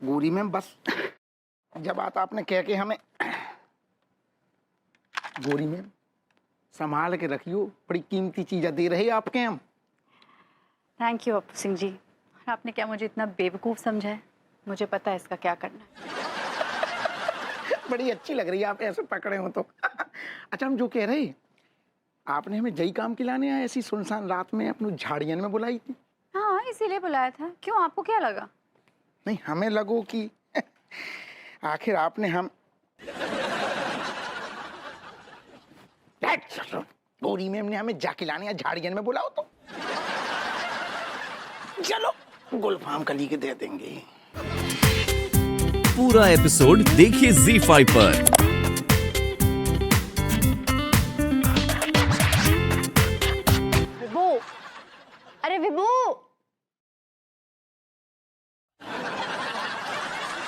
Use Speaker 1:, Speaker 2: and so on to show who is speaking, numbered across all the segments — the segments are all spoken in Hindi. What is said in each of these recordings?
Speaker 1: गोरी मैम बस जब बात आपने कह के हमें, गोरी मैम संभाल के रखियो, बड़ी कीमती चीजें दे रहे आपके हम।
Speaker 2: Thank you Appu Singh ji. और आपने क्या मुझे इतना बेवकूफ़ समझा है? मुझे पता है इसका क्या करना है।
Speaker 1: बड़ी अच्छी लग रही है आप ऐसे पकड़े हो तो। अच्छा हम जो कह रहे, आपने हमें जई काम खिलाने आए ऐसी सुनसान रात में अपनी झाड़ियन में बुलाई थी?
Speaker 2: हाँ, इसीलिए बुलाया था। क्यों, आपको क्या लगा?
Speaker 1: नहीं हमें लगो कि आखिर आपने हम गोरी मैम ने हमें जा खिलाने झाड़ियन में बुलाओ तो चलो गुलफाम कली के दे देंगे।
Speaker 3: पूरा एपिसोड देखिए ZEE5 पर।
Speaker 2: विभू, अरे विभू।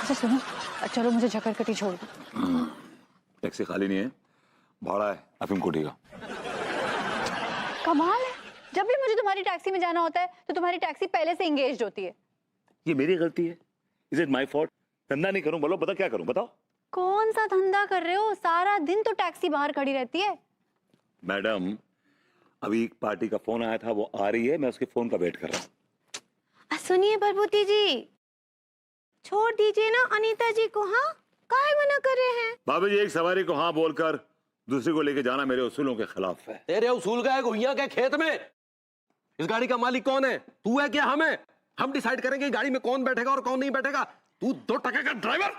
Speaker 2: अच्छा सुनो, चलो मुझे झकरकटी छोड़ दो।
Speaker 4: टैक्सी खाली नहीं है, भाड़ा है अफीम कोठी का।
Speaker 2: कमाल है, जब भी मुझे तुम्हारी टैक्सी में जाना होता है तो तुम्हारी टैक्सी पहले से एंगेज्ड होती है।
Speaker 4: ये मेरी गलती है? Is it my fault? धंधा नहीं करूं, बोलो बता क्या करूं, बताओ।
Speaker 2: कौन सा धंधा कर रहे हो? सारा दिन तो टैक्सी बाहर खड़ी रहती है।
Speaker 4: मैडम अभी एक पार्टी का फोन आया था, वो आ रही है, मैं उसके फोन का वेट कर रहा हूँ।
Speaker 5: सुनिए प्रभुति जी, छोड़ दीजिए ना अनीता जी को। हाँ, काहे मना कर रहे हैं?
Speaker 4: भाभी जी, एक सवारी को हाँ बोलकर दूसरे को लेके जाना मेरे उसूलों के खिलाफ है।
Speaker 6: तेरे उसूल का है घुइयां के खेत में। इस गाड़ी का मालिक कौन है? तू है क्या हम है? हम डिसाइड करेंगे गाड़ी में कौन बैठेगा और कौन नहीं बैठेगा। तू 2 टके का ड्राइवर।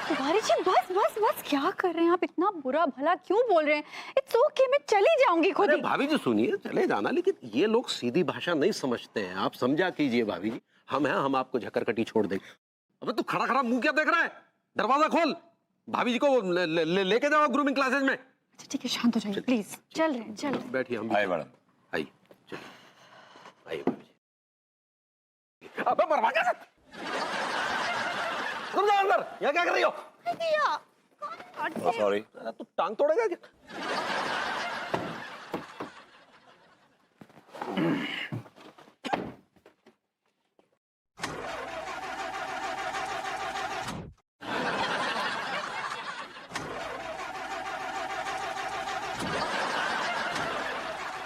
Speaker 2: तिवारी जी बस बस बस, क्या कर रहे हैं आप? इतना बुरा भला क्यों बोल रहे हैं? इट्स ओके, मैं चली जाऊंगी खुद
Speaker 6: अरे
Speaker 2: ही।
Speaker 6: भाभी जी सुनिए, चले जाना, लेकिन ये लोग सीधी भाषा नहीं समझते हैं। आप समझा कीजिए भाभी जी, हम हैं, हम आपको झकरकटी छोड़ देंगे। अबे तू खड़ा खड़ा मुंह क्या देख रहा है? दरवाजा खोल, भाभी जी को लेके जाओ ग्रूमिंग क्लासेस में।
Speaker 2: अच्छा ठीक है, शांत हो जाइए प्लीज। चल रहे हैं, चल रहे हैं।
Speaker 6: बैठिए, हम
Speaker 4: आइए मैडम,
Speaker 6: आइए, चलिए आइए भाभी जी। अबे मरवा क्या? तुम जाओ अंदर, यहाँ क्या कर रही हो?
Speaker 4: सॉरी।
Speaker 6: तू टांग तोड़ेगा क्या?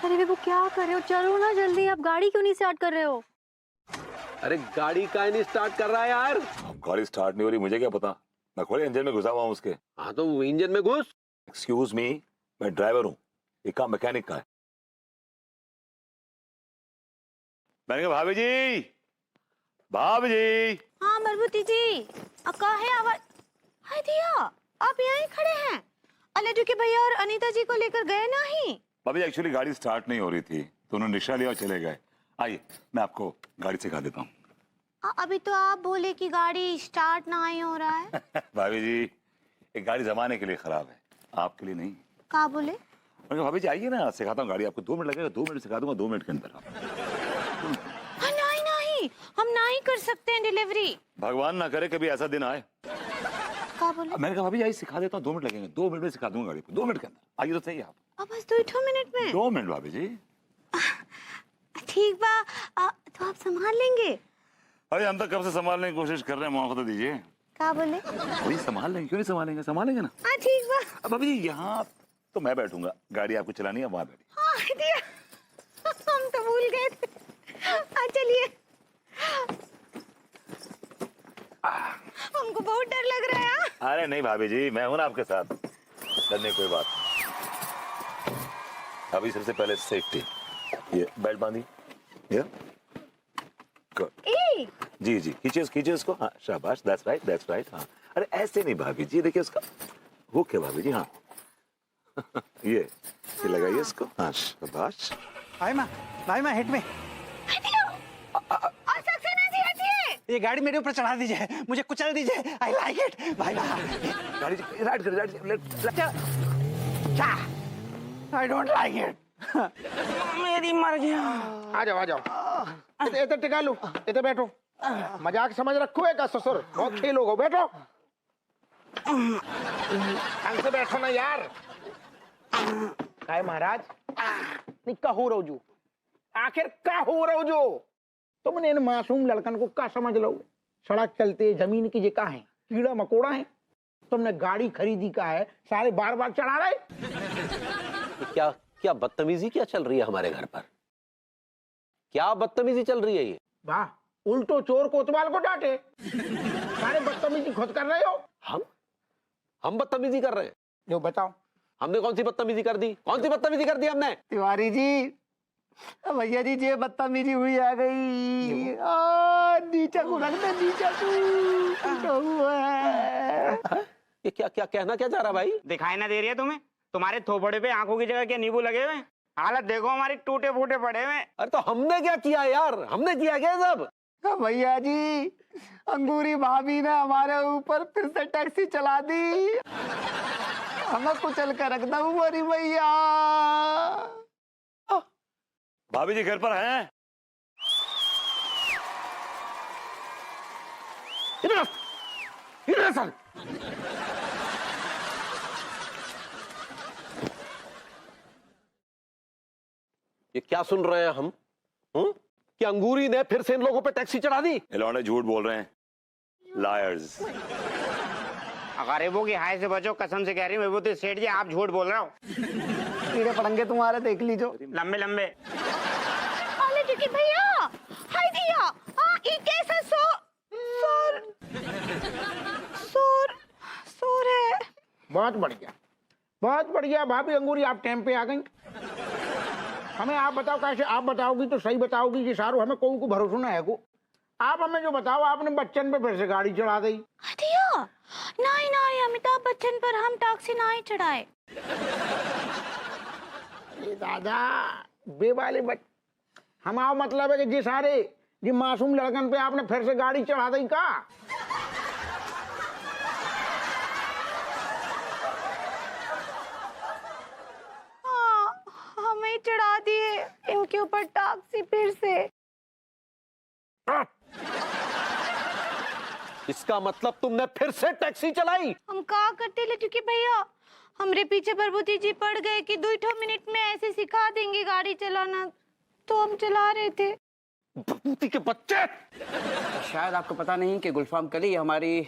Speaker 2: अरे विभू क्या कर रहे हो? चलो ना जल्दी, आप गाड़ी क्यों नहीं स्टार्ट कर रहे हो?
Speaker 6: अरे गाड़ी का नहीं स्टार्ट कर रहा है यार।
Speaker 4: गाड़ी स्टार्ट नहीं हो रही, मुझे क्या पता, मैं खोले इंजन में घुसा हुआ हूँ उसके।
Speaker 6: हाँ तो इंजन में घुस।
Speaker 4: एक्सक्यूज मी, मैं ड्राइवर हूँ, ये काम मैकेनिक का है। मैंने कहा भाभी जी, भाभी जी।
Speaker 5: हाँ प्रभुति जी, का है आवाज? हाय दिया, आप यहाँ ही खड़े हैं? अल्लाह के भैया और अनीता जी को लेकर गए नहीं?
Speaker 4: भाभी एक्चुअली गाड़ी स्टार्ट नहीं हो रही थी तो उन्होंने रिक्शा लिया और चले गए। आइए मैं आपको गाड़ी सिखा देता हूँ।
Speaker 5: अभी तो आप बोले कि गाड़ी स्टार्ट ना ही हो रहा है।
Speaker 4: भाभी जी, एक गाड़ी जमाने के लिए खराब है, आपके लिए नहीं।
Speaker 5: का बोले?
Speaker 4: मैंने कहा भाभी जी आइए ना, सिखाता हूँ गाड़ी आपको। 2 मिनट लगेगा, 2 मिनट सिखा दूंगा, 2 मिनट के अंदर।
Speaker 5: हाँ, नहीं नहीं, हम ना ही कर सकते हैं डिलीवरी।
Speaker 4: भगवान ना करे कभी ऐसा दिन आए।
Speaker 5: का बोले?
Speaker 4: मैंने कहा भाभी जी आइए सिखा देता हूँ, 2 मिनट लगेंगे, 2 मिनट में सिखा दूंगा गाड़ी को, 2 मिनट के अंदर। आइए तो सही आप।
Speaker 5: अब बस 2 मिनट में?
Speaker 4: 2 मिनट भाभी जी।
Speaker 5: ठीक बा, तो आप संभाल लेंगे?
Speaker 4: अरे हम तो कब से संभालने की कोशिश कर रहे हैं, मौका तो दीजिए।
Speaker 5: का बोले?
Speaker 4: भाभी संभाल लेंगे, क्यों नहीं संभालेंगे, संभालेंगे ना।
Speaker 5: हाँ ठीक बा।
Speaker 4: अब भाभी जी यहाँ तो मैं बैठूंगा, गाड़ी आपको चलानी है, वहां बैठी।
Speaker 5: हाँ दिया, हम तो भूल गए थे। चलिए, हमको बहुत डर लग रहा है।
Speaker 4: अरे नहीं भाभी जी, मैं हूं ना आपके साथ, डरने कोई बात नहीं। अभी सबसे पहले सेफ्टी, ये बेल्ट बांधी, ये जी जी, खींचिए इसको, हाँ शाबाश, दैट्स राइट, हाँ। अरे ऐसे नहीं भाभी जी, देखिए उसका हुक है भाभी जी, हाँ। ये लगाइए इसको, हाँ शाबाश।
Speaker 1: भाई माँ हेड में ये गाड़ी मेरे ऊपर चढ़ा दीजिए, मुझे कुचल दीजिए। I like it. भाई
Speaker 4: गाड़ी राइट कर,
Speaker 1: आई डोंट लाइक इट। मेरी मर्जी। आ जाओ, इधर टिका लो, इधर बैठो। मजाक समझ रखो है का ससुर, बहुत खेलोगे, बैठो। ढंग से बैठो ना यार। काय महाराज, नहीं का हो रहो जो, आखिर का हो रहो जो? तुमने इन मासूम लड़कन को का समझ लो? सड़क चलते जमीन की जे का है, कीड़ा मकोड़ा है। तुमने गाड़ी खरीदी का है, सारे बार बार चढ़ा रहे।
Speaker 6: तो क्या क्या बदतमीजी क्या चल रही है हमारे घर पर? क्या बदतमीजी चल रही है ये?
Speaker 1: वाह, उल्टो चोर कोतवाल को डांटे। सारे बदतमीजी खुद कर रहे हो।
Speaker 6: हम बदतमीजी कर रहे हैं?
Speaker 1: जो बताओ,
Speaker 6: हमने कौन सी बदतमीजी कर दी? कौन सी बदतमीजी कर दी हमने?
Speaker 7: तिवारी जी, भैया जी, ये बदतमीजी हुई आ गई। नीचा को रख दे, नीचा को।
Speaker 6: ये क्या क्या कहना क्या चाह रहा भाई?
Speaker 8: दिखाई ना दे रही है तुम्हें? तुम्हारे थोपड़े पे आंखों की जगह क्या नींबू लगे हुए हैं? हालत देखो हमारी, टूटे फूटे पड़े हुए।
Speaker 6: अरे तो हमने क्या किया यार? हमने किया क्या सब?
Speaker 7: भैया जी, अंगूरी भाभी ने हमारे ऊपर फिर से टैक्सी चला दी। हमें कुचल कर रख दो मोरी भैया।
Speaker 4: भाभी जी घर पर हैं?
Speaker 1: इधर सर।
Speaker 6: ये क्या सुन रहे हैं हम? कि अंगूरी ने फिर से इन लोगों पे टैक्सी चढ़ा दी?
Speaker 4: ये लौंडे झूठ बोल रहे हैं, लायर्स।
Speaker 8: गरीबों की हाय से बचो, कसम से कह रही हूँ विभूति सेठ जी, आप झूठ बोल रहे हो।
Speaker 7: कीड़े पड़ेंगे तुम्हारे, देख लीजो।
Speaker 8: लंबे लंबे।
Speaker 5: अरे क्योंकि भैया, हाय दिया, ये कैसा सोर है।
Speaker 1: बहुत बढ़िया, बहुत बढ़िया भाभी अंगूरी, आप टाइम पे आ गई। हमें आप बताओ कैसे? आप बताओगी तो सही बताओगी कि सारू हमें कोई को भरोसा ना है को। आप हमें जो बताओ, आपने बच्चन पे फिर से गाड़ी चढ़ा दी।
Speaker 5: दिया, नहीं अमिताभ बच्चन पर हम टैक्सी नहीं चढ़ाए।
Speaker 1: दादा बेवाले हमारा मतलब है कि जी सारे जी मासूम लड़कन पे आपने फिर से गाड़ी चढ़ा दी का?
Speaker 5: हाँ, हमें चढ़ा दिए इनके ऊपर टैक्सी फिर से।
Speaker 6: इसका मतलब तुमने फिर से टैक्सी चलाई?
Speaker 5: हम क्या करते ले क्योंकि भैया, हमरे पीछे प्रभुति जी पड़ गए कि 2 मिनट में ऐसे सिखा देंगे गाड़ी चलाना, तो हम चला रहे थे।
Speaker 6: प्रभुति के बच्चे!
Speaker 7: शायद आपको पता नहीं कि गुलफाम कली हमारी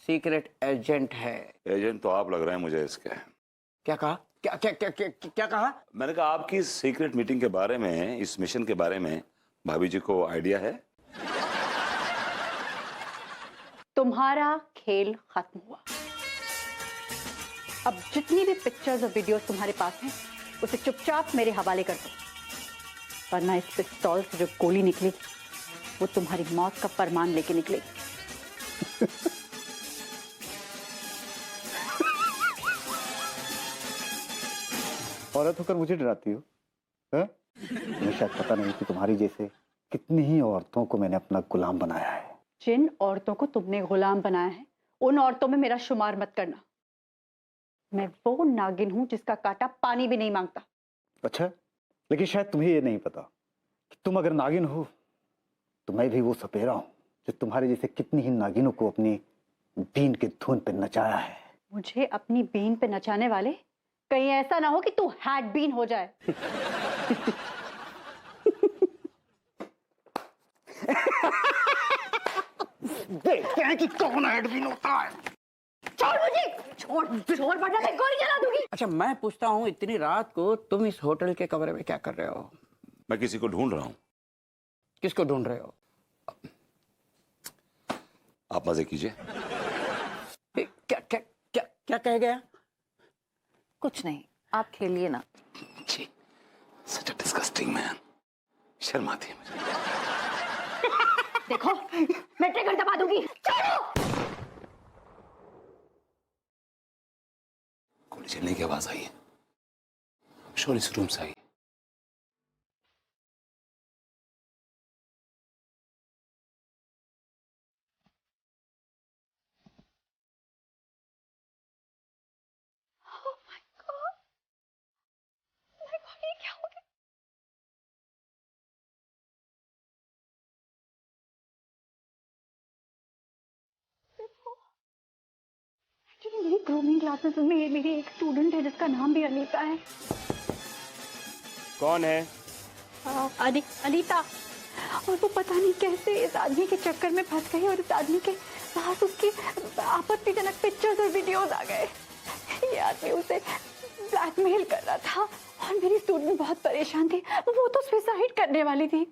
Speaker 7: सीक्रेट एजेंट है।
Speaker 4: एजेंट तो आप लग रहे हैं मुझे इसके।
Speaker 7: क्या कहा? क्या क्या क्या क्या, क्या कहा?
Speaker 4: मैंने कहा आपकी सीक्रेट मीटिंग के बारे में, इस मिशन के बारे में भाभी जी को आइडिया है?
Speaker 2: तुम्हारा खेल खत्म हुआ। अब जितनी भी पिक्चर्स और वीडियोस तुम्हारे पास हैं, उसे चुपचाप मेरे हवाले कर दो, वरना इस पिस्तौल से जो गोली निकलेगी वो तुम्हारी मौत का फरमान लेके निकलेगी।
Speaker 9: औरत होकर मुझे डराती हो? हैं? तुम्हें शायद पता नहीं कि तुम्हारी जैसे कितनी ही औरतों को मैंने अपना गुलाम बनाया है।
Speaker 2: जिन औरतों को तुमने गुलाम बनाया है, उन औरतों में मेरा शुमार मत करना। मैं वो नागिन हूं जिसका कांटा पानी भी नहीं मांगता।
Speaker 9: अच्छा, लेकिन शायद तुम्हें ये नहीं पता कि तुम अगर नागिन हो तो मैं भी वो सपेरा हूं जो तुम्हारे जैसे कितनी ही नागिनों को अपनी बीन के धुन पे नचाया है।
Speaker 2: मुझे अपनी बीन पे नचाने वाले, कहीं ऐसा ना हो कि तू हैड बीन हो जाए।
Speaker 1: देखते हैं कि कौन हेडविन होता है।
Speaker 2: छोड़ मुझे, छोड़ छोड़, वरना मैं गोली चला दूंगी।
Speaker 7: अच्छा, मैं पूछता हूँ, इतनी रात को तुम इस होटल के कमरे में क्या कर रहे हो?
Speaker 4: मैं किसी को ढूंढ रहा हूँ।
Speaker 7: किसको ढूंढ रहे हो?
Speaker 4: आप मजे कीजिए।
Speaker 7: क्या क्या क्या क्या कह गया?
Speaker 5: कुछ नहीं, आप खेलिए ना।
Speaker 4: जी, सच अ डिस्गस्टिंग मैन। शर्म आती है मुझे।
Speaker 2: देखो, मैं ट्रिगर दबा दूंगी। छोड़ो।
Speaker 4: गोली चलने की आवाज आई है, शोर इस रूम से आई।
Speaker 2: ये क्या हो गया? एक्चुअली मेरी ग्रूमिंग क्लासेस में ये मेरी एक स्टूडेंट है जिसका नाम भी अनीता है।
Speaker 8: कौन है?
Speaker 2: अनीता। और वो पता नहीं कैसे इस आदमी के चक्कर में फंस गई और इस आदमी के पास उसकी आपत्तिजनक पिक्चर्स और वीडियोस आ गए। ये आदमी उसे ब्लैकमेल कर रहा था और मेरी स्टूडेंट बहुत परेशान थी, वो तो सुसाइड करने वाली थी।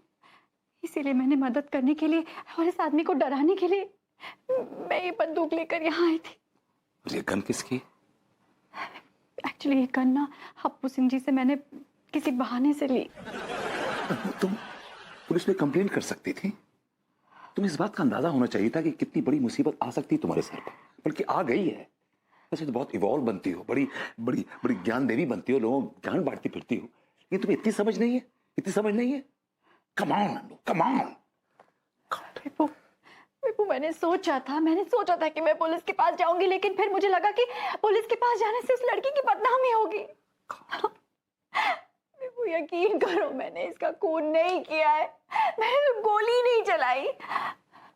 Speaker 2: इसीलिए मैंने मदद करने के लिए और इस आदमी को डराने के लिए मैं ये बंदूक लेकर यहाँ आई थी।
Speaker 4: ये गन किसकी?
Speaker 2: एक्चुअली ये गन ना हप्पू सिंह जी से मैंने किसी बहाने से ली।
Speaker 4: तुम पुलिस में कंप्लेंट कर सकती थी। तुम्हें इस बात का अंदाजा होना चाहिए था कि कितनी बड़ी मुसीबत आ सकती है तुम्हारे सर पर, बल्कि आ गई है। वैसे तो बहुत इवॉल्व बनती हो, बड़ी बड़ी बड़ी ज्ञान देवी बनती हो, लोगों को ज्ञान बांटती फिरती हो, लेकिन तुम्हें इतनी समझ नहीं है, इतनी समझ नहीं है। Come on, come on.
Speaker 2: Vipu, मैंने सोचा था कि मैं पुलिस के पास जाऊंगी, लेकिन फिर मुझे लगा कि पुलिस के पास जाने से उस लड़की की बदनामी होगी। विपू, यकीन करो, मैंने इसका खून नहीं किया है, मैंने तो गोली नहीं चलाई।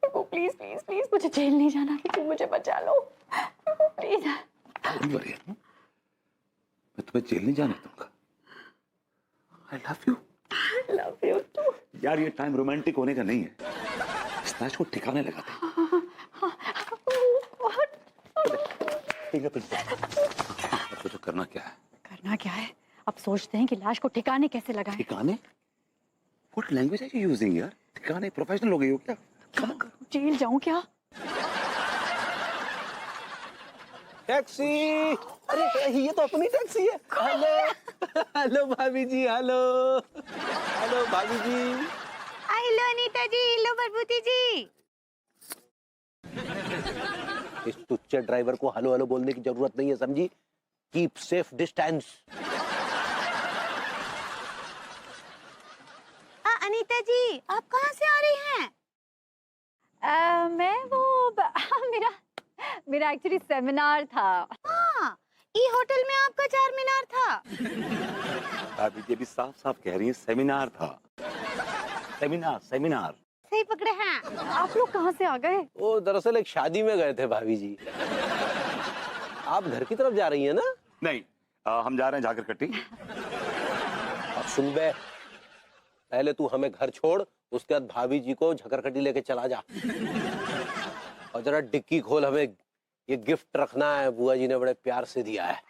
Speaker 2: विपू, प्लीज प्लीज प्लीज मुझे जेल नहीं जाना। विपू, मुझे बचा लो विपू, प्लीज।
Speaker 4: मैं तुम्हें जेल नहीं जाने दूंगा। I love you too। यार ये टाइम रोमांटिक होने का नहीं है, इस लाश को ठिकाने लगाते हैं। अब तो करना क्या है?
Speaker 2: करना क्या है? अब सोचते हैं कि लाश को ठिकाने कैसे लगाएं।
Speaker 4: ठिकाने? What language are you using यार? ठिकाने? प्रोफेशनल हो गई हो क्या?
Speaker 2: क्या करूं, जेल जाऊं क्या?
Speaker 6: टैक्सी! अरे ये तो अपनी टैक्सी है। हेलो हेलो भाभी जी, हेलो हेलो भाभी जी।
Speaker 5: हेलो अनीता जी, हेलो बरबूती जी।
Speaker 6: इस टुच्चे ड्राइवर को हेलो हेलो बोलने की जरूरत नहीं है, समझी? Keep safe distance.
Speaker 5: Anita ji, आप कहाँ से आ रही हैं?
Speaker 2: मैं वो मेरा एक्चुअली सेमिनार था।
Speaker 5: हाँ, ई होटल में आपका चार मीनार था।
Speaker 4: भाभी जी अभी साफ साफ कह रही है सेमिनार था। Seminar seminar.
Speaker 5: सही पकड़े हैं।
Speaker 2: आप लोग कहाँ से आ गए?
Speaker 6: वो दरअसल एक शादी में गए थे भाभी जी। आप घर की तरफ जा रही हैं ना?
Speaker 4: नहीं, हम जा रहे हैं झाकर कट्टी।
Speaker 6: अब सुन बे, पहले तू हमें घर छोड़, उसके बाद भाभी जी को झकरकटी लेके चला जा। और जरा डिक्की खोल, हमें ये गिफ्ट रखना है, बुआ जी ने बड़े प्यार से दिया है।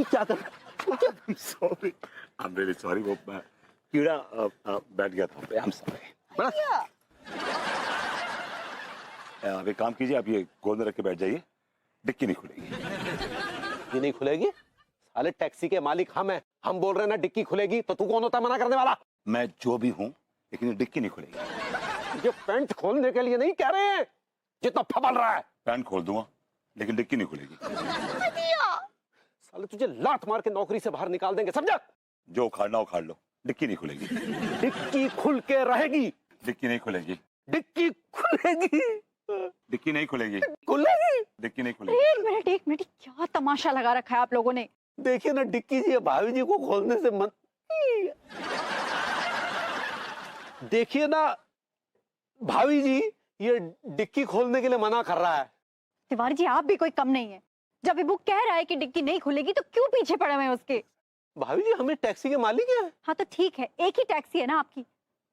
Speaker 6: क्या कर?
Speaker 4: Sorry, I am really sorry, वो कीड़ा बैठ गया था। आई एम सॉरी। आप एक काम कीजिए, आप ये गोद में रख के बैठ जाइए, डिक्की नहीं खुलेगी।
Speaker 6: ये नहीं खुलेगी? साले टैक्सी के मालिक हम हैं, हम बोल रहे हैं ना डिक्की खुलेगी, तो तू कौन होता है मना करने वाला?
Speaker 4: मैं जो भी हूँ, लेकिन ये डिक्की नहीं खुलेगी।
Speaker 6: ये पैंट खोलने के लिए नहीं कह रहे हैं, जितना फबल रहा है।
Speaker 4: पैंट खोल दूंगा, लेकिन डिक्की नहीं खुलेगी।
Speaker 6: साले तुझे लात मार के नौकरी से बाहर निकाल देंगे, समझा?
Speaker 4: जो उखाड़ना उखाड़ लो, डिक्की नहीं खुलेगी।
Speaker 6: डिक्की खुल के रहेगी।
Speaker 4: डिक्की नहीं खुलेगी।
Speaker 6: डिक्की खुलेगी।
Speaker 4: डिक्की नहीं खुलेगी।
Speaker 6: खुलेगी।
Speaker 4: डिक्की नहीं खुलेगी।
Speaker 2: एक मिनट, क्या तमाशा लगा रखा है आप लोगों ने?
Speaker 6: देखिए ना, डिक्की जी भाभी जी को खोलने से मत। देखिए ना भाभी जी, ये डिक्की खोलने के लिए मना कर रहा है।
Speaker 2: तिवारी जी, आप भी कोई कम नहीं है। जब वो कह रहा है कि डिक्की नहीं खुलेगी, तो क्यों पीछे पड़े हुए हैं उसके?
Speaker 6: भाभी जी, हमें टैक्सी के मालिक हैं।
Speaker 2: हाँ तो ठीक है, एक ही टैक्सी है ना आपकी।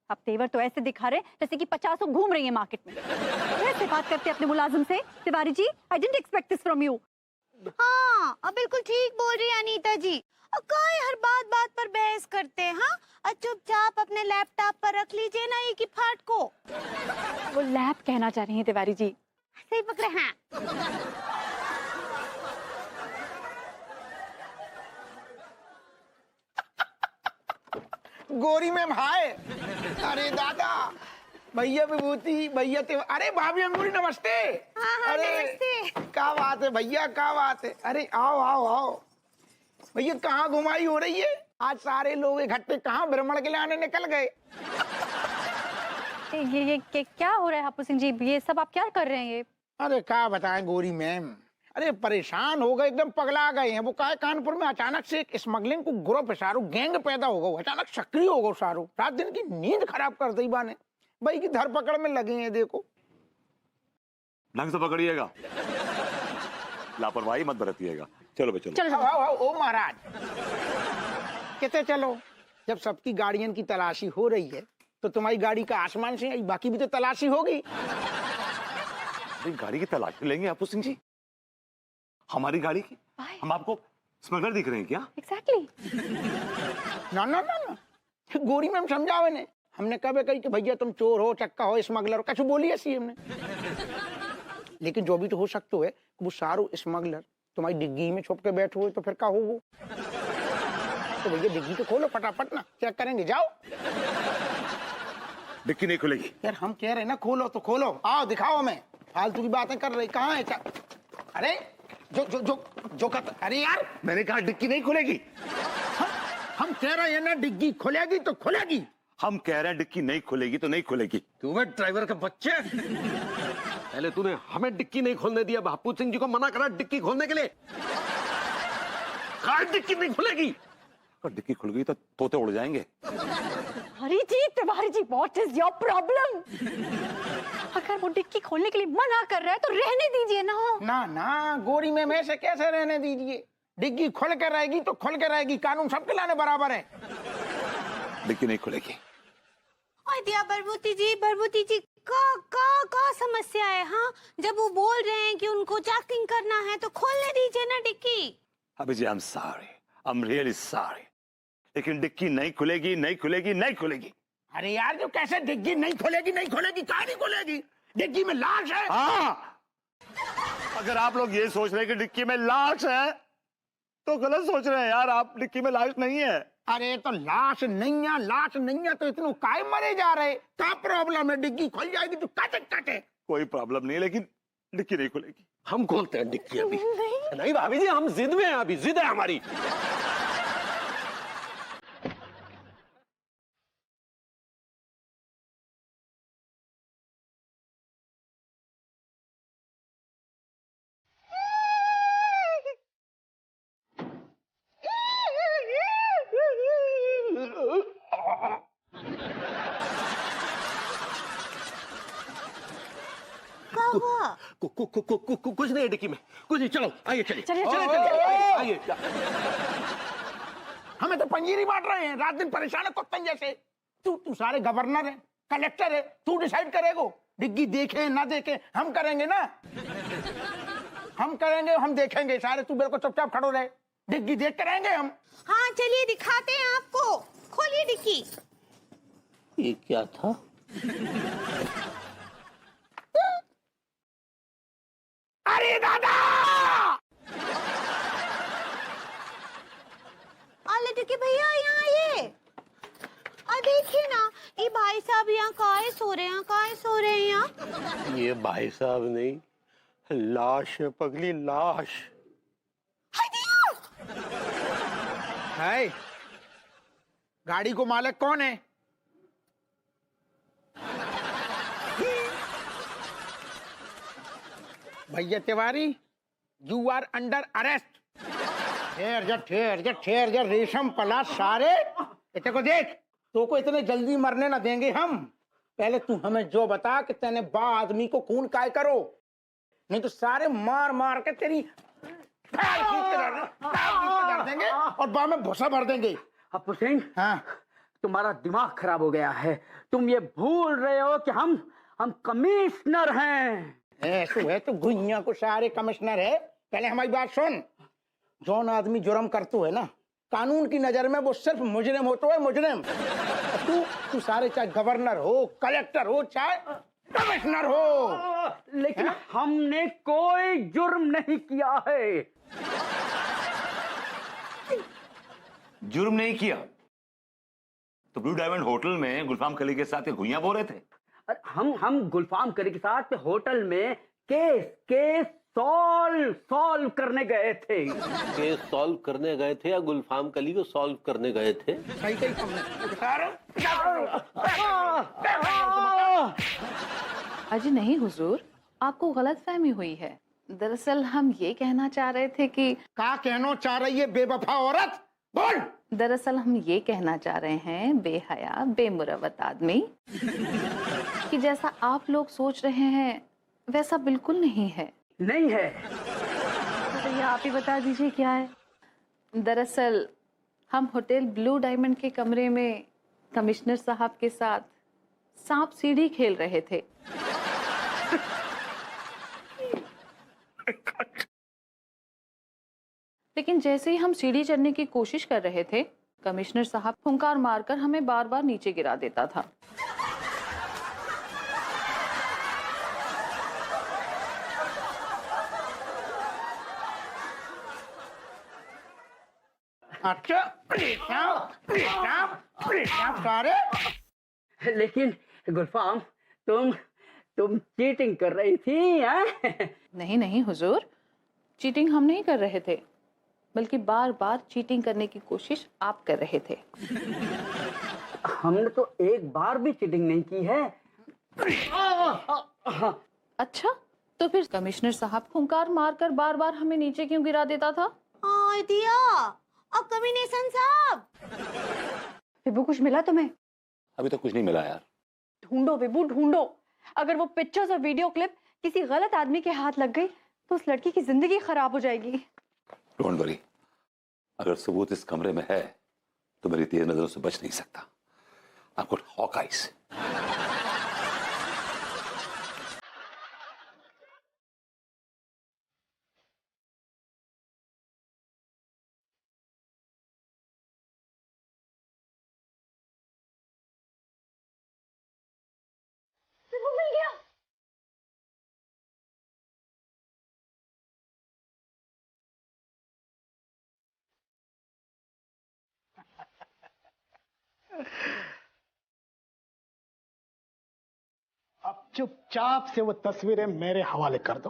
Speaker 2: आप तेवर तो ऐसे दिखा रहे जैसे कि 50 घूम रही है मार्केट में। कैसे बात करते हैं अपने मुलाजिम से? Tiwari ji, I didn't expect this from you.
Speaker 5: हाँ, अब बिल्कुल ठीक बोल रही है अनीता जी। और काहे हर बात बात पर बहस करते हैं? हाँ, और चुपचाप अपने लैपटॉप पर रख लीजिए ना ये की फाट को।
Speaker 2: वो लैप कहना चाह रही हैं तिवारी जी।
Speaker 5: सही पकड़े हैं।
Speaker 1: गोरी मैम हाय। अरे दादा, भैया विभूति, भैया अरे भाभी अंगूरी नमस्ते।
Speaker 5: हाँ,
Speaker 1: अरे
Speaker 5: नमस्ते।
Speaker 1: क्या बात है भैया, क्या बात है? अरे आओ आओ आओ भैया, कहाँ घुमाई हो रही है आज? सारे लोग इकट्ठे कहाँ भ्रमण के लिए आने निकल गए?
Speaker 2: ये क्या हो रहा है हप्पू सिंह जी? ये सब आप क्या कर रहे हैं? ये
Speaker 1: अरे क्या बताएं गोरी मैम, अरे परेशान हो गए, एकदम पगला गए हैं। वो क्या है, कानपुर में अचानक से एक स्मगलिंग को ग्रुप सारू गैंग पैदा हो गया, अचानक सक्रिय हो गया सारू। रात दिन की नींद खराब कर दी बाने, भाई की धरपकड़ में लगे हैं। देखो
Speaker 4: ढंग से पकड़िएगा, लापरवाही मत बरतिएगा। चलो बे चलो।
Speaker 2: चलो
Speaker 1: आओ आओ आओ, ओ महाराज। कहते चलो, जब सबकी गाड़ियों की तलाशी हो रही है तो तुम्हारी गाड़ी का आसमान से आई, बाकी भी तो तलाशी होगी।
Speaker 4: अरे गाड़ी की तलाशी लेंगे आपू सिंह जी? हमारी गाड़ी की? हम आपको स्मगलर दिख रहे हैं क्या?
Speaker 2: एग्जैक्टली।
Speaker 1: ना ना ना ना, गोरी मैम समझावे ने, हमने कभी कही कि भैया तुम चोर हो, चक्का हो, स्मगलर हो, कछु बोली ऐसी हमने। लेकिन जो भी तो हो सकता है कि वो सारो स्मगलर तुम्हारी डिग्गी में छुप के बैठे हुए, तो फिर क्या हो वो? तो भैया डिग्गी तो खोलो फटाफट ना, चेक करेंगे, जाओ।
Speaker 4: डिक्की नहीं खुलेगी।
Speaker 1: यार हम कह रहे हैं ना खोलो तो खोलो, आओ दिखाओ हमें, फालतू की बातें कर रही, कहाँ है क्या? अरे जो जो जो जो अरे यार
Speaker 4: मैंने कहा डिक्की नहीं खुलेगी।
Speaker 1: हम कह रहे हैं ना डिग्गी खुलेगी तो खुलेगी।
Speaker 4: हम कह रहे हैं डिक्की नहीं खुलेगी तो नहीं खुलेगी।
Speaker 6: तुम्हें ड्राइवर के बच्चे, पहले तूने हमें डिक्की नहीं खोलने दिया, बापू सिंह जी को मना करा डिक्की खोलने के लिए। कार डिक्की नहीं खुलेगी।
Speaker 4: और डिक्की खुल गई तो तोते उड़ जाएंगे।
Speaker 2: Tiwari ji, what is your problem? अगर वो डिक्की खोलने के लिए मना कर रहा है तो रहने दीजिए ना।
Speaker 1: ना ना गोरी में ऐसे कैसे रहने दीजिए? डिग्गी खुल के रहेगी तो खुल के रहेगी, कानून सबके लाने बराबर है।
Speaker 4: डिक्की नहीं खुलेगी।
Speaker 5: ओए दिया भरभूति जी, का समस्या है? हाँ, जब वो बोल रहे हैं कि उनको चेकिंग करना है तो खोलने दीजिए ना डिक्की।
Speaker 4: अभी जी I am sorry, I am really sorry, लेकिन डिक्की नहीं खुलेगी, नहीं खुलेगी, नहीं खुलेगी।
Speaker 1: अरे यार जो कैसे डिग्गी नहीं खुलेगी, नहीं खुलेगी, कहाँ नहीं खुलेगी? डिग्गी में लाश है।
Speaker 4: हाँ, अगर आप लोग ये सोच रहे हैं कि डिक्की में लाश है तो गलत सोच रहे हैं यार। आप डिक्की में लाश नहीं है।
Speaker 1: अरे तो लाश नहीं है तो इतने काय मरे जा रहे, क्या प्रॉब्लम है? डिग्गी खुल जाएगी तो काटे।
Speaker 4: कोई प्रॉब्लम नहीं, लेकिन डिक्की नहीं खुलेगी।
Speaker 6: हम खोलते हैं डिक्की अभी। नहीं भाभी जी, हम जिद में हैं, अभी जिद है हमारी।
Speaker 5: क्या हुआ?
Speaker 6: कुछ नहीं है डिक्की में, कुछ नहीं। चलो आइए, चलिए
Speaker 2: चलिए,
Speaker 6: आइए।
Speaker 1: हमें तो पंजीरी बांट रहे हैं, रात दिन परेशान है कुत्तन जैसे। तू सारे गवर्नर है, कलेक्टर है, तू डिसाइड करेगो डिग्गी देखे ना देखे? हम करेंगे ना, हम करेंगे, हम देखेंगे सारे। तू मेरे को चुपचाप खड़ो रहे, डिग्गी देख के रहेंगे हम।
Speaker 5: हाँ चलिए दिखाते हैं आपको, खोलिए डिक्की।
Speaker 6: ये क्या था?
Speaker 1: अरे दादा!
Speaker 5: अरे डिक्की भैया यहाँ आइए। देखिए ना, ये भाई साहब यहाँ काहे सो रहे हैं, काहे सो रहे हैं यहाँ?
Speaker 6: ये भाई साहब नहीं, लाश है पगली, लाश।
Speaker 1: है गाड़ी को मालिक कौन है? भैया Tiwari, you are under arrest. ठेर जा रेशम पला सारे। इतने को देख, तो को इतने जल्दी मरने ना देंगे हम। पहले तू हमें जो बता कि तेने बा आदमी को खून काय करो, नहीं तो सारे मार मार के तेरी टाल खींच के धर देंगे और बा में भूसा भर देंगे।
Speaker 10: अपू सिंह,
Speaker 1: हाँ,
Speaker 10: तुम्हारा दिमाग खराब हो गया है। तुम ये भूल रहे हो कि हम कमिश्नर हैं।
Speaker 1: ऐसो है तो गुइया को सारे कमिश्नर है। पहले हमारी बात सुन, जौन आदमी जुर्म करतो है ना, कानून की नजर में वो सिर्फ मुजरिम होता है, मुजरिम। तू सारे चाहे गवर्नर हो, कलेक्टर हो, चाहे कमिश्नर हो,
Speaker 10: लेकिन हमने कोई जुर्म नहीं किया है।
Speaker 4: जुर्म नहीं किया तो ब्लू डायमंड होटल में गुलफाम खली के साथ घुइयां बो रहे थे।
Speaker 10: हम गुलफाम कली के साथ होटल में केस सॉल्व करने गए थे।
Speaker 6: केस सॉल्व करने गए थे या गुलफाम कली को सॉल्व करने गए थे?
Speaker 1: सही
Speaker 11: अजी नहीं हुजूर, आपको गलतफहमी हुई है। दरअसल हम ये कहना चाह रहे थे कि
Speaker 1: क्या कहना चाह रही है बेवफा औरत? बोल।
Speaker 11: दरअसल हम ये कहना चाह रहे हैं बेहया बेमुरवत आदमी कि जैसा आप लोग सोच रहे हैं वैसा बिल्कुल नहीं है।
Speaker 10: नहीं है
Speaker 11: तो ये आप ही बता दीजिए क्या है। दरअसल हम होटल ब्लू डायमंड के कमरे में कमिश्नर साहब के साथ सांप सीढ़ी खेल रहे थे। लेकिन जैसे ही हम सीढ़ी चढ़ने की कोशिश कर रहे थे, कमिश्नर साहब हुंकार मारकर हमें बार बार नीचे गिरा देता था।
Speaker 1: अच्छा सारे
Speaker 10: लेकिन गुलफाम, तुम चीटिंग कर रही थी, हैं?
Speaker 11: नहीं नहीं हुजूर, चीटिंग हम नहीं कर रहे थे, बल्कि बार बार चीटिंग करने की कोशिश आप कर रहे थे।
Speaker 10: हमने तो एक बार भी चीटिंग नहीं की है।
Speaker 11: अच्छा, तो फिर कमिश्नर साहब हुंकार मारकर बार बार हमें नीचे क्यों गिरा देता था?
Speaker 5: दिया और कॉम्बिनेशन साहब।
Speaker 2: विभू कुछ मिला तुम्हें?
Speaker 4: अभी तक कुछ नहीं मिला यार।
Speaker 2: ढूंढो विभू ढूंढो। अगर वो पिक्चर्स और वीडियो क्लिप किसी गलत आदमी के हाथ लग गई तो उस लड़की की जिंदगी खराब हो जाएगी।
Speaker 4: डोंट वरी, अगर सबूत इस कमरे में है तो मेरी तेज नजरों से बच नहीं सकता। आपको हॉक आइज।
Speaker 7: अब चुपचाप से वो तस्वीरें मेरे हवाले कर दो।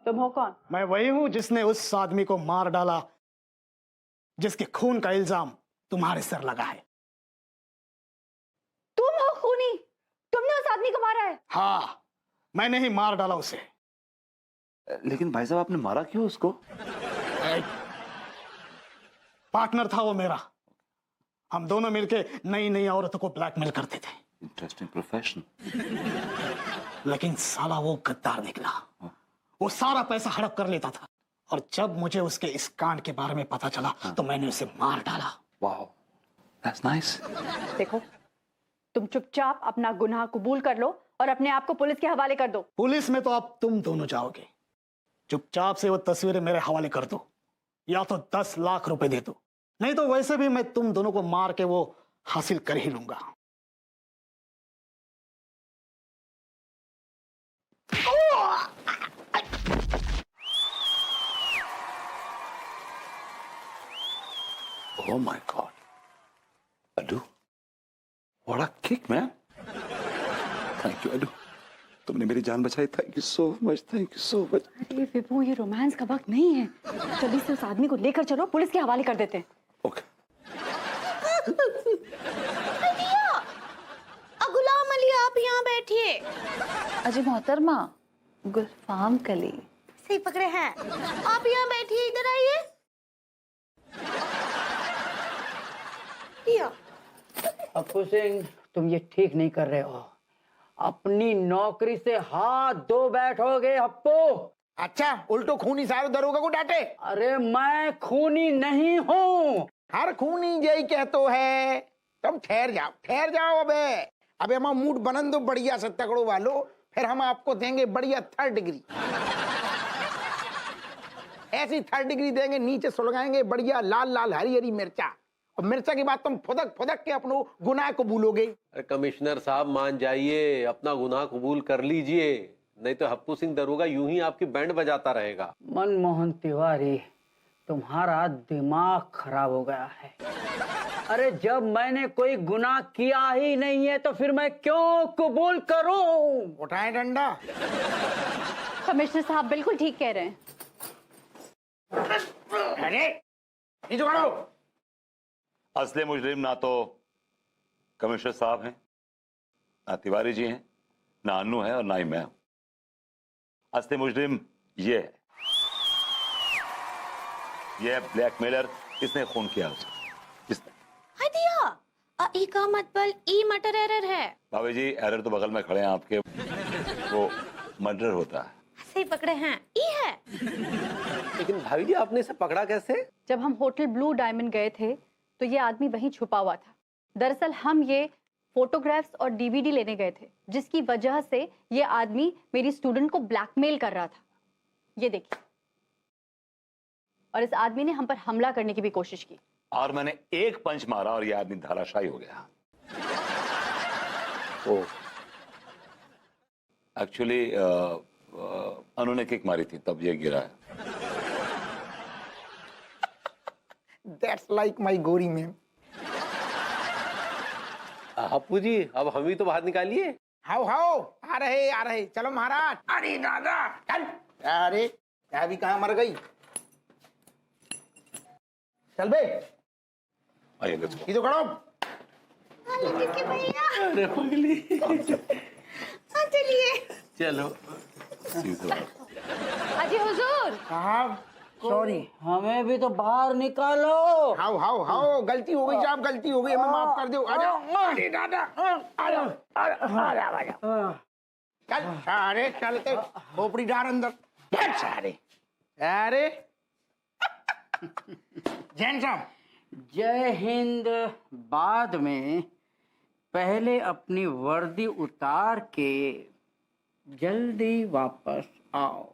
Speaker 2: तुम हो कौन?
Speaker 7: मैं वही हूं जिसने उस आदमी को मार डाला जिसके खून का इल्जाम तुम्हारे सर लगा है।
Speaker 2: तुम हो खूनी? तुमने उस आदमी को मारा है?
Speaker 7: हाँ, मैंने ही मार डाला उसे।
Speaker 4: लेकिन भाई साहब, आपने मारा क्यों उसको?
Speaker 7: पार्टनर था वो मेरा। हम दोनों मिलके नई नई औरतों को ब्लैकमेल करते थे।
Speaker 4: Interesting profession.
Speaker 7: लेकिन साला वो गद्दार निकला। वो सारा पैसा हड़प कर लेता था, और जब मुझे उसके इस कांड के बारे में पता चला तो मैंने उसे मार डाला।
Speaker 4: Wow, that's nice.
Speaker 2: देखो, तुम चुपचाप अपना गुनाह कबूल कर लो और अपने आप को पुलिस के हवाले कर दो।
Speaker 7: पुलिस में तो अब तुम दोनों जाओगे। चुपचाप से वो तस्वीरें मेरे हवाले कर दो, या तो 10 लाख रुपए दे दो, नहीं तो वैसे भी मैं तुम दोनों को मार के वो हासिल कर ही लूंगा।
Speaker 4: Oh my God, Adu, what a kick, man! Thank you, Adu. तुमने मेरी जान बचाई। Thank you so much. Thank you so much.
Speaker 2: अरे विभू, ये रोमांस का वक्त नहीं है। जल्दी से उस आदमी को लेकर चलो, पुलिस के हवाले कर देते हैं।
Speaker 4: Okay.
Speaker 5: गुलाम अली, आप यहाँ बैठिए।
Speaker 11: अजी मोहतरमा, गुलफाम कली।
Speaker 5: सही पकड़े हैं। आप यहाँ बैठिए, इधर आइए।
Speaker 10: अप्पू सिंह, तुम ये ठीक नहीं कर रहे हो। अपनी नौकरी से हाथ धो बैठोगे अप्पू।
Speaker 1: अच्छा, उल्टो खूनी सारे दरोगा को डांटे।
Speaker 10: अरे मैं खूनी नहीं हूँ।
Speaker 1: हर खूनी यही कहतो है। तुम ठहर जाओ। अबे हम मूड बनन दो बढ़िया से तगड़ो वालो, फिर हम आपको देंगे बढ़िया 3rd डिग्री। ऐसी 3rd डिग्री देंगे, नीचे सुलगाएंगे बढ़िया लाल लाल हरी हरी मिर्चा, और मिर्चा की बात तुम फुदक फुदक के अपनो गुनाह कबूलोगे।
Speaker 6: अरे कमिश्नर साहब, मान जाइए, अपना गुनाह कबूल कर लीजिए, नहीं तो हप्पू सिंह दरोगा यूं ही आपकी बैंड बजाता रहेगा।
Speaker 10: मनमोहन तिवारी, तुम्हारा दिमाग खराब हो गया है। अरे जब मैंने कोई गुनाह किया ही नहीं है तो फिर मैं क्यों कबूल करूं?
Speaker 1: उठाए डंडा।
Speaker 2: कमिश्नर साहब बिल्कुल ठीक कह रहे हैं।
Speaker 1: अरे नीचे करो।
Speaker 4: असली मुजरिम ना तो कमिश्नर साहब हैं, ना तिवारी जी हैं, ना अन्नू है, और ना ही मैं हूं। असली मुजरिम ये है, ये ब्लैकमेलर। इसने खून किया उसे। इसने।
Speaker 5: ई का मतलब ई मटर एरर है।
Speaker 4: भाभी जी, एरर तो बगल में खड़े हैं आपके, वो मर्डर होता है।
Speaker 5: सही पकड़े हैं, ई है।
Speaker 6: लेकिन भाभी जी आपने इसे पकड़ा कैसे?
Speaker 2: जब हम होटल ब्लू डायमंड गए थे तो ये आदमी वहीं छुपा हुआ था। दरअसल हम ये फोटोग्राफ्स और डीवीडी लेने गए थे, जिसकी वजह से ये आदमी मेरी स्टूडेंट को ब्लैकमेल कर रहा था। ये देखिए, और इस आदमी ने हम पर हमला करने की भी कोशिश की।
Speaker 4: और मैंने एक पंच मारा और ये आदमी धराशायी हो गया। एक्चुअली उन्होंने किक मारी थी तब ये गिरा है।
Speaker 1: दैट्स लाइक माय गोरी मैम।
Speaker 6: हप्पू जी अब हम ही तो बाहर निकालिए।
Speaker 1: हाओ हाओ, आ रहे, चलो महाराज। अरे दादा चल। अरे अभी कहाँ मर गई? चल बे,
Speaker 4: आइए लेट्स गो।
Speaker 1: ये तो खड़ो।
Speaker 5: लड़के भैया
Speaker 6: अरे पगली,
Speaker 5: चलिए।
Speaker 6: चलो।
Speaker 2: हाजी हुजूर,
Speaker 1: साहब सॉरी।
Speaker 10: हमें भी तो बाहर निकालो।
Speaker 1: हाओ हाओ हाओ, गलती हो गई साहब, गलती हो गई, हमें माफ कर दो। आजा। अरे दादा आजा। चल सारे चलते, खोपड़ी डाल अंदर। चल सारे। अरे जैन साहब,
Speaker 10: जय हिंद। बाद में पहले अपनी वर्दी उतार के जल्दी वापस आओ।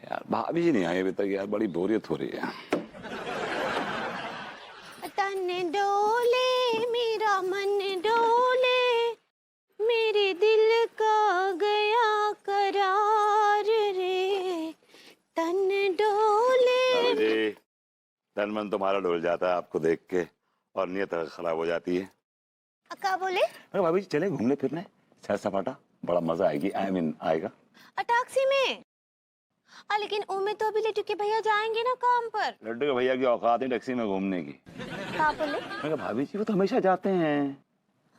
Speaker 4: यार भाभी जी नहीं आई अभी तक यार, बड़ी बोरियत हो रही है।
Speaker 5: तन डोले मेरा मन डोले, मेरे दिल का गया करार रे। तन डोले।
Speaker 4: भाभी जी, तन मन तुम्हारा डोल जाता है आपको देख के और नीयत खराब हो जाती है।
Speaker 5: क्या बोले?
Speaker 4: अरे भाभी जी चले घूमने फिरने, सैर सपाटा, बड़ा मजा आएगी। आएगा
Speaker 5: टैक्सी में। लेकिन उमे तो अभी लड्डू के भैया जाएंगे ना काम पर।
Speaker 4: लड्डू के भैया की औकात है टैक्सी में घूमने की।
Speaker 5: क्या बोले?
Speaker 4: मैं कहा भाभी जी वो तो हमेशा जाते हैं।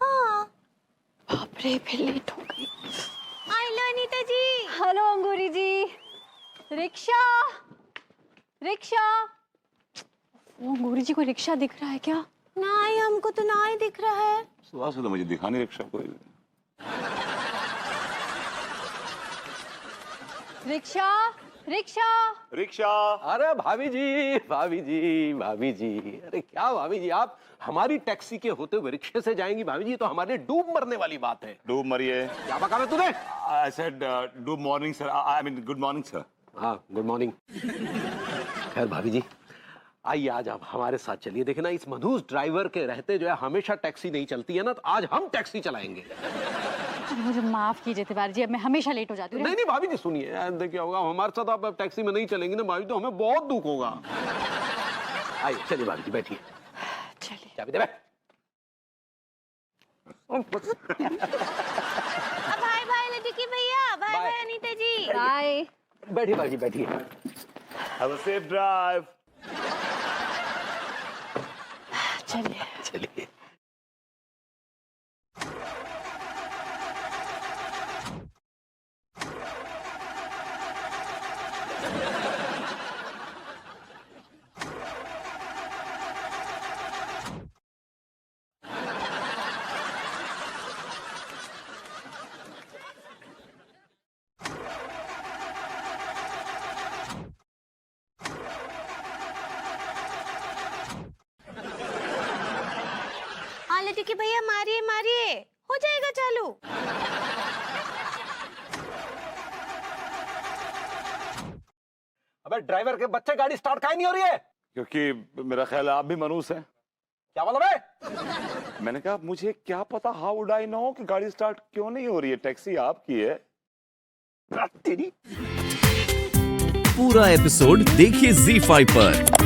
Speaker 5: हाँ।
Speaker 2: बाप रे, फिर लेट हो गई।
Speaker 5: आई लो Anita ji.
Speaker 2: Hello Angoori ji. Rickshaw, rickshaw. वो अंगूरी जी को रिक्शा दिख रहा है क्या?
Speaker 5: नहीं, हमको तो ना ही दिख रहा है।
Speaker 4: सुबह से तो मुझे दिखा नहीं रिक्शा कोई।
Speaker 2: Rickshaw, rickshaw,
Speaker 4: rickshaw.
Speaker 6: अरे भाभी जी, भाभी जी, भाभी जी, अरे क्या भाभी जी, आप हमारी टैक्सी के होते हुए रिक्शे से जाएंगी? भाभी जी तो हमारे डूब मरने वाली बात है।
Speaker 4: डूब मरिए।
Speaker 6: क्या बका मैं तुझे?
Speaker 4: I said डूब morning sir, I mean good morning sir.
Speaker 6: हाँ गुड मॉर्निंग। खैर भाभी जी आइए, आज आप हमारे साथ चलिए। देखिए ना, इस मधुस ड्राइवर के रहते जो है हमेशा टैक्सी नहीं चलती है ना, तो आज हम टैक्सी चलाएंगे।
Speaker 2: मुझे माफ कीजिए तिवारी जी, अब मैं हमेशा लेट हो जाती हूँ।
Speaker 6: नहीं नहीं भाभी जी सुनिए, देखिए होगा हमारे साथ आप टैक्सी में नहीं चलेंगे ना भाभी, तो हमें बहुत दुख होगा। आइए चलिए भाभी जी, बैठिए।
Speaker 2: चलिए।
Speaker 6: चाबी दे।
Speaker 5: बाय बाय लड्डू के भैया। Bye
Speaker 6: Bye.
Speaker 5: Bye Anita ji.
Speaker 2: Bye.
Speaker 6: बैठिए भाभी जी, बैठिए।
Speaker 4: Have a safe drive.
Speaker 2: चलिए।
Speaker 6: चलिए।
Speaker 5: हाँ लड्डू के भैया, मारिए मारिए, हो जाएगा चालू।
Speaker 6: अबे ड्राइवर के बच्चे, गाड़ी स्टार्ट काहे नहीं हो रही है?
Speaker 4: क्योंकि मेरा ख्याल है आप भी मनूस हैं।
Speaker 6: क्या बोला बे?
Speaker 4: मैंने कहा मुझे क्या पता, हाउ वुड आई नो कि गाड़ी स्टार्ट क्यों नहीं हो रही है, टैक्सी आपकी है।
Speaker 6: तेरी
Speaker 3: पूरा एपिसोड देखिए ZEE5 पर।